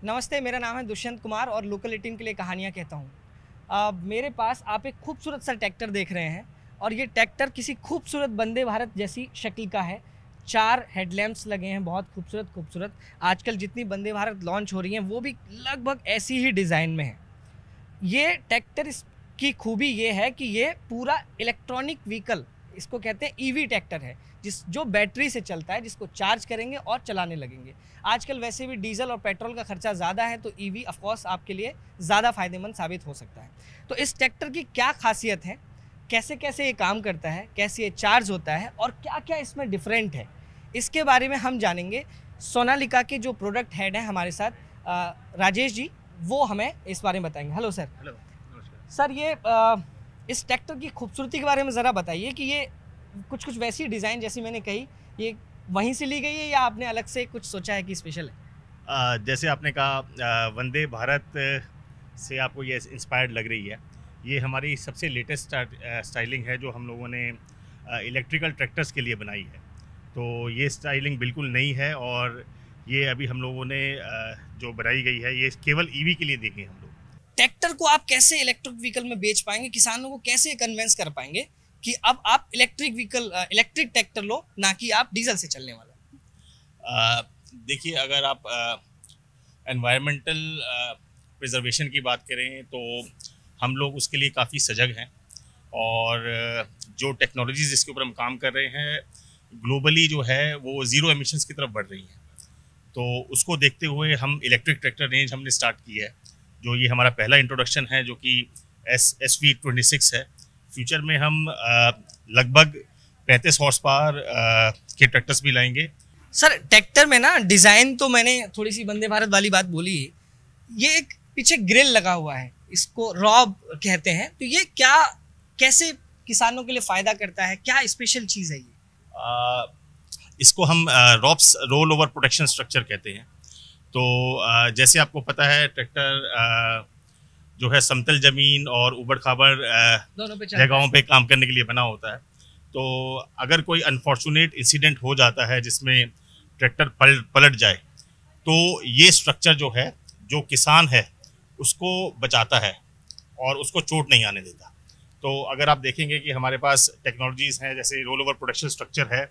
नमस्ते, मेरा नाम है दुष्यंत कुमार और लोकल 18 के लिए कहानियाँ कहता हूँ। मेरे पास आप एक खूबसूरत सा ट्रैक्टर देख रहे हैं और ये ट्रैक्टर किसी खूबसूरत वंदे भारत जैसी शक्ल का है। 4 हेडलैम्प्स लगे हैं, बहुत खूबसूरत। आजकल जितनी वंदे भारत लॉन्च हो रही हैं वो भी लगभग ऐसी ही डिज़ाइन में है। ये ट्रैक्टर इसकी खूबी ये है कि ये पूरा इलेक्ट्रॉनिक व्हीकल, इसको कहते हैं ईवी ट्रैक्टर है, जो बैटरी से चलता है, जिसको चार्ज करेंगे और चलाने लगेंगे। आजकल वैसे भी डीजल और पेट्रोल का खर्चा ज़्यादा है, तो ईवी ऑफ कोर्स आपके लिए ज़्यादा फ़ायदेमंद साबित हो सकता है। तो इस ट्रैक्टर की क्या खासियत है, कैसे कैसे ये काम करता है, कैसे ये चार्ज होता है और क्या क्या इसमें डिफरेंट है, इसके बारे में हम जानेंगे। सोनालिका के जो प्रोडक्ट हेड हैं हमारे साथ, राजेश जी, वो हमें इस बारे में बताएंगे। Hello sir. हेलो, नमस्कार सर, ये इस ट्रैक्टर की खूबसूरती के बारे में ज़रा बताइए कि ये कुछ वैसी डिज़ाइन जैसी मैंने कही, ये वहीं से ली गई है या आपने अलग से कुछ सोचा है कि स्पेशल है? जैसे आपने कहा वंदे भारत से आपको ये इंस्पायर्ड लग रही है। ये हमारी सबसे लेटेस्ट स्टाइलिंग है जो हम लोगों ने इलेक्ट्रिकल ट्रैक्टर्स के लिए बनाई है। तो ये स्टाइलिंग बिल्कुल नई है और ये अभी हम लोगों ने जो बनाई गई है ये केवल ईवी के लिए देखे हम लोग। ट्रैक्टर को आप कैसे इलेक्ट्रिक व्हीकल में बेच पाएंगे, किसानों को कैसे कन्विंस कर पाएंगे कि अब आप इलेक्ट्रिक ट्रैक्टर लो, ना कि आप डीजल से चलने वाला? देखिए, अगर आप एनवायरमेंटल प्रिजर्वेशन की बात करें तो हम लोग उसके लिए काफ़ी सजग हैं और जो टेक्नोलॉजीज़ जिसके ऊपर हम काम कर रहे हैं ग्लोबली जो है वो ज़ीरो एमिशंस की तरफ बढ़ रही हैं। तो उसको देखते हुए हम इलेक्ट्रिक ट्रैक्टर रेंज हमने स्टार्ट की है, जो ये हमारा पहला इंट्रोडक्शन है, जो कि SV26 है। फ्यूचर में हम लगभग 35 हॉर्स पावर के ट्रैक्टर्स भी लाएंगे। सर, ट्रैक्टर में ना डिज़ाइन तो मैंने थोड़ी सी वंदे भारत वाली बात बोली, ये एक पीछे ग्रिल लगा हुआ है, इसको रॉब कहते हैं। तो ये क्या, कैसे किसानों के लिए फ़ायदा करता है, क्या स्पेशल चीज़ है ये? इसको हम robes roll over protection structure कहते हैं। तो जैसे आपको पता है ट्रैक्टर जो है समतल ज़मीन और ऊबड़ खाबड़ जगहों पे काम करने के लिए बना होता है। तो अगर कोई अनफॉर्चुनेट इंसिडेंट हो जाता है जिसमें ट्रैक्टर पलट जाए, तो ये स्ट्रक्चर जो है, जो किसान है उसको बचाता है और उसको चोट नहीं आने देता। तो अगर आप देखेंगे कि हमारे पास टेक्नोलॉजीज़ हैं, जैसे रोल ओवर प्रोटेक्शन स्ट्रक्चर है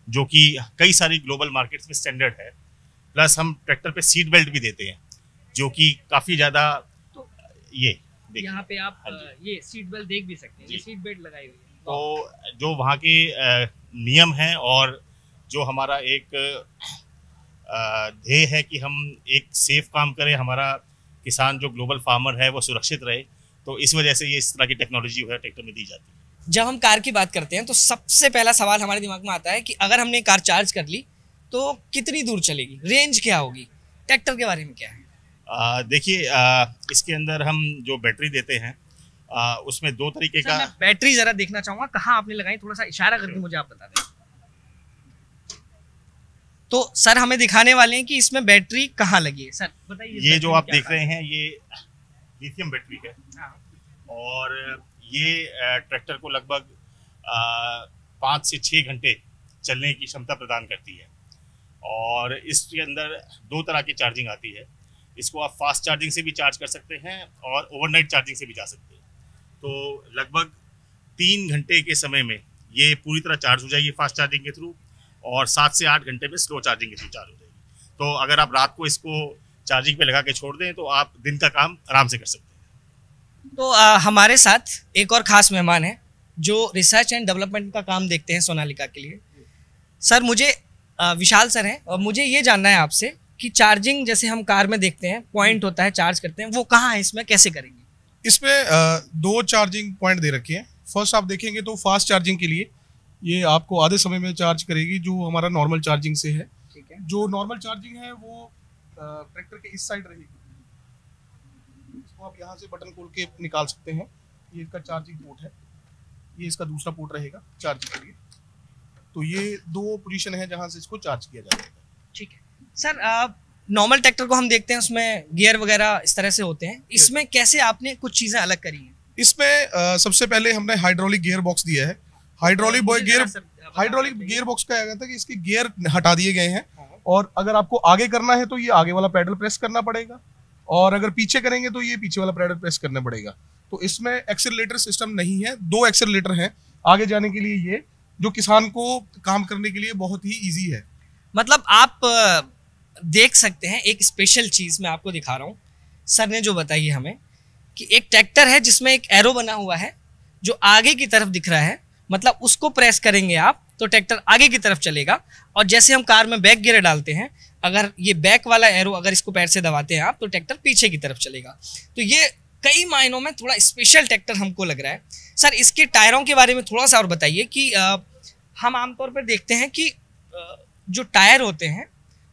जो कि कई सारी ग्लोबल मार्केट्स में स्टैंडर्ड है, प्लस हम ट्रैक्टर पे सीट बेल्ट भी देते हैं जो कि काफ़ी ज़्यादा, तो ये यहाँ पे आप ये सीट बेल्ट देख भी सकते हैं, ये सीट बेल्ट लगाई हुई है। तो जो वहाँ के नियम हैं और जो हमारा एक ध्येय है कि हम एक सेफ काम करें, हमारा किसान जो ग्लोबल फार्मर है वो सुरक्षित रहे, तो इस वजह से ये इस तरह की टेक्नोलॉजी जो है ट्रैक्टर में दी जाती है। जब हम कार की बात करते हैं तो सबसे पहला सवाल हमारे दिमाग में आता है कि अगर हमने कार चार्ज कर ली तो कितनी दूर चलेगी, रेंज क्या होगी? ट्रैक्टर के बारे में क्या है? देखिए, इसके अंदर हम जो बैटरी देते हैं उसमें 2 तरीके का। मैं बैटरी जरा देखना चाहूंगा, कहाँ आपने लगाई, थोड़ा सा इशारा करके मुझे आप बता दें। तो सर हमें दिखाने वाले हैं कि इसमें बैटरी कहाँ लगी है। सर बताइए। ये जो आप देख रहे हैं ये लिथियम बैटरी है और ये ट्रैक्टर को लगभग 5 से 6 घंटे चलने की क्षमता प्रदान करती है। और इसके अंदर 2 तरह की चार्जिंग आती है। इसको आप फास्ट चार्जिंग से भी चार्ज कर सकते हैं और ओवरनाइट चार्जिंग से भी जा सकते हैं। तो लगभग 3 घंटे के समय में ये पूरी तरह चार्ज हो जाएगी फास्ट चार्जिंग के थ्रू, और 7 से 8 घंटे में स्लो चार्जिंग के थ्रू चार्ज हो जाएगी। तो अगर आप रात को इसको चार्जिंग पे लगा के छोड़ दें तो आप दिन का काम आराम से कर सकते हैं। तो हमारे साथ एक और ख़ास मेहमान है जो रिसर्च एंड डेवलपमेंट का काम देखते हैं सोनालिका के लिए। सर, मुझे विशाल सर हैं और मुझे ये जानना है आपसे कि चार्जिंग जैसे हम कार में देखते हैं पॉइंट होता है, चार्ज करते हैं, वो कहाँ है, इसमें कैसे करेंगे? इसमें 2 चार्जिंग पॉइंट दे रखे हैं। फर्स्ट आप देखेंगे तो फास्ट चार्जिंग के लिए ये आपको आधे समय में चार्ज करेगी, जो हमारा नॉर्मल चार्जिंग से है। ठीक है। जो नॉर्मल चार्जिंग है वो ट्रैक्टर के इस साइड रहेगी। इसको आप यहाँ से बटन खोल के निकाल सकते हैं। ये इसका चार्जिंग पोर्ट है, ये इसका दूसरा पोर्ट रहेगा चार्जिंग के लिए। तो ये 2 पोजीशन है जहाँ से इसको चार्ज किया जाएगा। ठीक है सर, नॉर्मल ट्रैक्टर को हम देखते हैं उसमें गियर वगैरह इस तरह से होते हैं, इसमें कैसे आपने कुछ चीज़ें अलग करी हैं? इसमें सबसे पहले हमने हाइड्रोलिक गियर बॉक्स दिया है। हाइड्रोलिक गियर बॉक्स का क्या था कि इसके गियर हटा दिए गए हैं और अगर आपको आगे करना है तो ये आगे वाला पैडल प्रेस करना पड़ेगा, और अगर पीछे करेंगे तो ये पीछे वाला पैडल प्रेस करना पड़ेगा। तो इसमें एक्सेलरेटर सिस्टम नहीं है, 2 एक्सेलरेटर हैं आगे जाने के लिए, ये जो किसान को काम करने के लिए बहुत ही ईजी है। मतलब आप देख सकते हैं एक स्पेशल चीज़ मैं आपको दिखा रहा हूँ, सर ने जो बताई है हमें कि एक ट्रैक्टर है जिसमें एक एरो बना हुआ है जो आगे की तरफ दिख रहा है, मतलब उसको प्रेस करेंगे आप तो ट्रैक्टर आगे की तरफ चलेगा। और जैसे हम कार में बैक गियर डालते हैं, अगर ये बैक वाला एरो अगर इसको पैर से दबाते हैं आप तो ट्रैक्टर पीछे की तरफ चलेगा। तो ये कई मायनों में थोड़ा स्पेशल ट्रैक्टर हमको लग रहा है। सर इसके टायरों के बारे में थोड़ा सा और बताइए कि हम आमतौर पर देखते हैं कि जो टायर होते हैं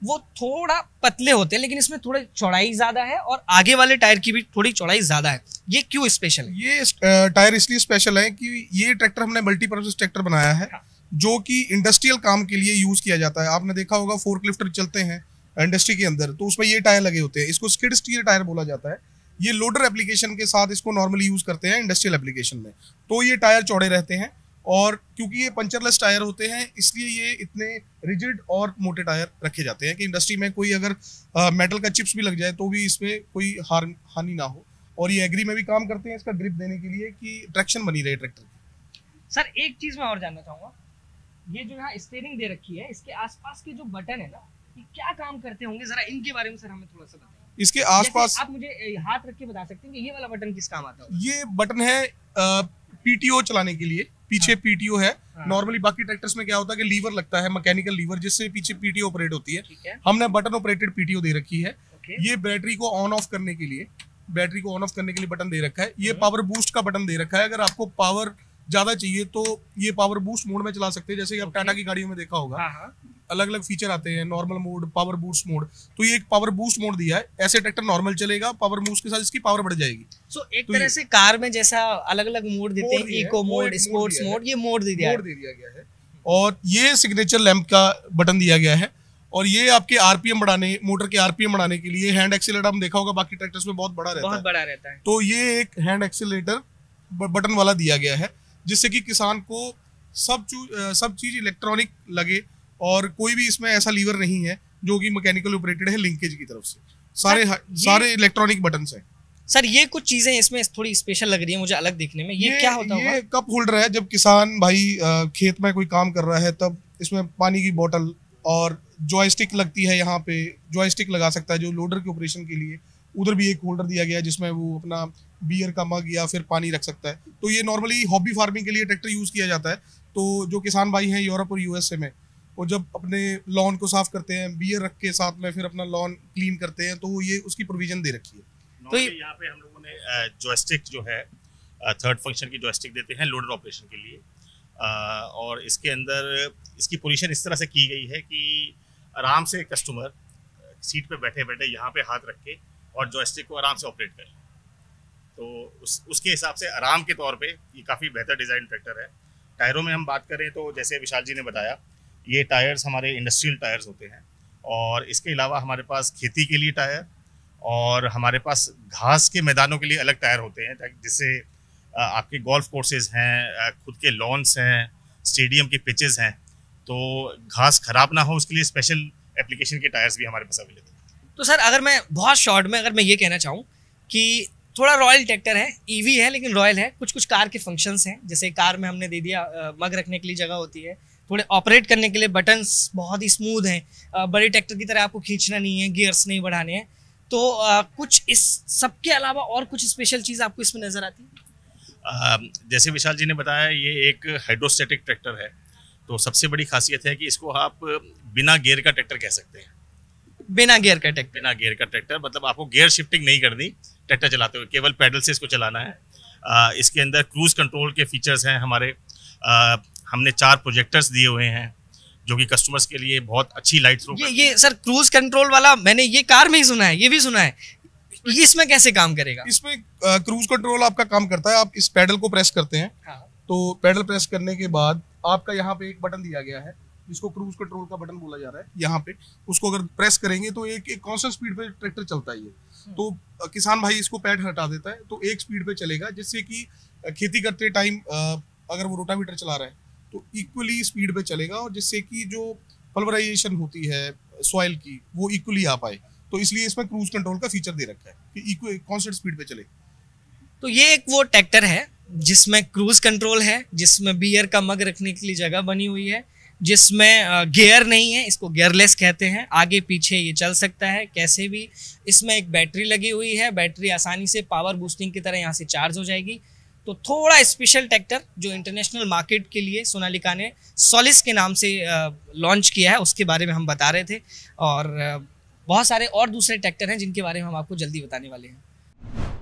वो थोड़ा पतले होते हैं, लेकिन इसमें थोड़ी चौड़ाई ज़्यादा है और आगे वाले टायर की भी थोड़ी चौड़ाई ज़्यादा है। ये क्यों स्पेशल है? ये टायर इसलिए स्पेशल है कि ये ट्रैक्टर हमने मल्टीपर्पज ट्रैक्टर बनाया है, जो कि इंडस्ट्रियल काम के लिए यूज़ किया जाता है। आपने देखा होगा फोर्कलिफ्टर चलते हैं इंडस्ट्री के अंदर, तो उसमें ये टायर लगे होते हैं, इसको स्किड स्टीयर टायर बोला जाता है। ये लोडर एप्लीकेशन के साथ इसको नॉर्मली यूज़ करते हैं इंडस्ट्रियल एप्लीकेशन में, तो ये टायर चौड़े रहते हैं। और क्योंकि ये पंचरलेस टायर होते हैं इसलिए ये इतने रिजिड और मोटे टायर रखे जाते हैं कि इंडस्ट्री में कोई अगर मेटल का चिप्स भी लग जाए तो भी इसमें कोई हानि ना हो। और ये एग्री में भी काम करते हैं इसका ग्रिप देने के लिए कि ट्रैक्शन बनी रहे ट्रैक्टर की। सर एक चीज़ मैं और जानना चाहूँगा, ये जो यहाँ स्टीयरिंग दे रखी है इसके आसपास के जो बटन है ना, ये क्या काम करते होंगे, जरा इनके बारे में सर हमें थोड़ा सा बताइए। इसके आसपास आप मुझे हाथ रख के बता सकते हैं कि ये वाला बटन किस काम आता है? ये बटन है पीटीओ चलाने के लिए, पीछे पीटीओ है। नॉर्मली बाकी ट्रैक्टर्स में क्या होता है कि लीवर लगता है, मैकेनिकल लीवर, जिससे पीछे पीटीओ ऑपरेट होती है। हमने बटन ऑपरेटेड पीटीओ दे रखी है। ये बैटरी को ऑन ऑफ करने के लिए, बैटरी को ऑन ऑफ करने के लिए बटन दे रखा है। ये पावर बूस्ट का बटन दे रखा है, अगर आपको पावर ज्यादा चाहिए तो ये पावर बूस्ट मोड में चला सकते हैं। जैसे आप टाटा की गाड़ियों में देखा होगा अलग अलग फीचर आते हैं, normal mode, power boost mode, तो ये एक पावर बूस्ट मोड दिया है। ऐसे ट्रैक्टर नॉर्मल चलेगा, पावर बूस्ट के साथ इसकी पावर बढ़ जाएगी। एक तरह से कार में जैसा अलग अलग मोड देते हैं, इको मोड, स्पोर्ट्स मोड, ये मोड दे दिया गया है। और ये सिग्नेचर लैंप का बटन दिया गया है। और ये आपके आरपीएम बढ़ाने, मोटर के आरपीएम बढ़ाने के लिए हैंड एक्सीलरेटर, हम देखा होगा बाकी ट्रैक्टर्स में बहुत बड़ा रहता है, तो ये एक हैंड एक्सीलरेटर बटन वाला दिया गया है, जिससे कि किसान को सब चीज इलेक्ट्रॉनिक लगे। और कोई भी इसमें ऐसा लीवर नहीं है जो कि मैकेनिकल ऑपरेटेड है लिंकेज की तरफ से, सारे इलेक्ट्रॉनिक बटन्स हैं। सर ये कुछ चीजें इसमें थोड़ी स्पेशल लग रही है मुझे अलग देखने में, ये क्या होता है? ये कप होल्डर है। जब किसान भाई खेत में कोई काम कर रहा है तब इसमें पानी की बोतल और जॉयस्टिक लगती है, यहाँ पे जॉयस्टिक लगा सकता है जो लोडर के ऑपरेशन के लिए। उधर भी एक होल्डर दिया गया है जिसमें वो अपना बियर का मग या फिर पानी रख सकता है। तो ये नॉर्मली हॉबी फार्मिंग के लिए ट्रैक्टर यूज किया जाता है। तो जो किसान भाई हैं यूरोप और यूएसए में, वो जब अपने लॉन को साफ करते हैं बियर रख के साथ में, फिर अपना लॉन क्लीन करते हैं, तो ये उसकी प्रोविजन दे रखी है। तो यहाँ पे हम लोगों ने जॉयस्टिक जो है थर्ड फंक्शन की जॉयस्टिक देते हैं लोडर ऑपरेशन के लिए। और इसके अंदर इसकी पोजीशन इस तरह से की गई है कि आराम से कस्टमर सीट पे बैठे बैठे यहाँ पे हाथ रख के और जॉयस्टिक को आराम से ऑपरेट करे। तो उसके हिसाब से आराम के तौर पे ये काफ़ी बेहतर डिज़ाइन ट्रैक्टर है। टायरों में हम बात करें तो जैसे विशाल जी ने बताया, ये टायर्स हमारे इंडस्ट्रियल टायर्स होते हैं। और इसके अलावा हमारे पास खेती के लिए टायर और हमारे पास घास के मैदानों के लिए अलग टायर होते हैं, जिससे आपके गोल्फ कोर्सेज हैं, खुद के लॉन्स हैं, स्टेडियम के पिचेस हैं, तो घास खराब ना हो उसके लिए स्पेशल एप्लीकेशन के टायर्स भी हमारे पास अवेलेबल हैं। तो सर अगर मैं बहुत शॉर्ट में अगर मैं ये कहना चाहूँ कि थोड़ा रॉयल ट्रैक्टर है, ईवी है लेकिन रॉयल है, कुछ कुछ कार के फंक्शंस हैं, जैसे कार में हमने दे दिया मग रखने के लिए जगह होती है, थोड़े ऑपरेट करने के लिए बटन्स बहुत ही स्मूथ हैं, बड़े ट्रैक्टर की तरह आपको खींचना नहीं है, गियर्स नहीं बढ़ाने हैं। तो कुछ इस सब के अलावा और कुछ स्पेशल चीज़ आपको इसमें नज़र आती है? जैसे विशाल जी ने बताया, ये एक हाइड्रोस्टैटिक ट्रैक्टर है, तो सबसे बड़ी खासियत है कि इसको आप बिना गियर का ट्रैक्टर कह सकते हैं। बिना गियर का ट्रैक्टर? बिना गियर का ट्रैक्टर मतलब आपको गियर शिफ्टिंग नहीं करनी ट्रैक्टर चलाते हुए, केवल पैडल से इसको चलाना है। इसके अंदर क्रूज कंट्रोल के फीचर्स हैं हमारे। हमने 4 प्रोजेक्टर्स दिए हुए हैं जो कि कस्टमर्स के लिए बहुत अच्छी लाइट थ्रो। ये सर क्रूज कंट्रोल वाला मैंने ये कार में ही सुना है, ये भी सुना है, इसमें कैसे काम करेगा? इसमें क्रूज कंट्रोल आपका काम करता है, आप इस पैडल को प्रेस करते हैं। हाँ। तो पैडल प्रेस करने के बाद आपका यहाँ पे एक बटन दिया गया है जिसको क्रूज कंट्रोल का बटन बोला जा रहा है। यहाँ पे उसको अगर प्रेस करेंगे तो एक कांस्टेंट स्पीड पे ट्रैक्टर चलता है ये। तो किसान भाई इसको पैड हटा देता है तो एक स्पीड पे चलेगा, जिससे कि खेती करते टाइम अगर वो रोटावेटर चला रहा है तो इक्वली स्पीड पे चलेगा, और जिससे कि जो पल्वराइजेशन होती है सॉइल की वो इक्वली आ पाए, तो इसलिए इसमें क्रूज कंट्रोल का फीचर दे रखा है कि कांस्टेंट स्पीड पे चले। तो ये एक वो ट्रैक्टर है जिसमें क्रूज कंट्रोल है, जिसमें बियर का मग रखने के लिए जगह बनी हुई है, जिसमें गियर नहीं है, इसको गियरलेस कहते हैं, आगे पीछे ये चल सकता है कैसे भी। इसमें एक बैटरी लगी हुई है, बैटरी आसानी से पावर बूस्टिंग की तरह यहाँ से चार्ज हो जाएगी। तो थोड़ा स्पेशल ट्रैक्टर जो इंटरनेशनल मार्केट के लिए सोनालिका ने सोलिस के नाम से लॉन्च किया है, उसके बारे में हम बता रहे थे। और बहुत सारे और दूसरे ट्रैक्टर हैं जिनके बारे में हम आपको जल्दी बताने वाले हैं।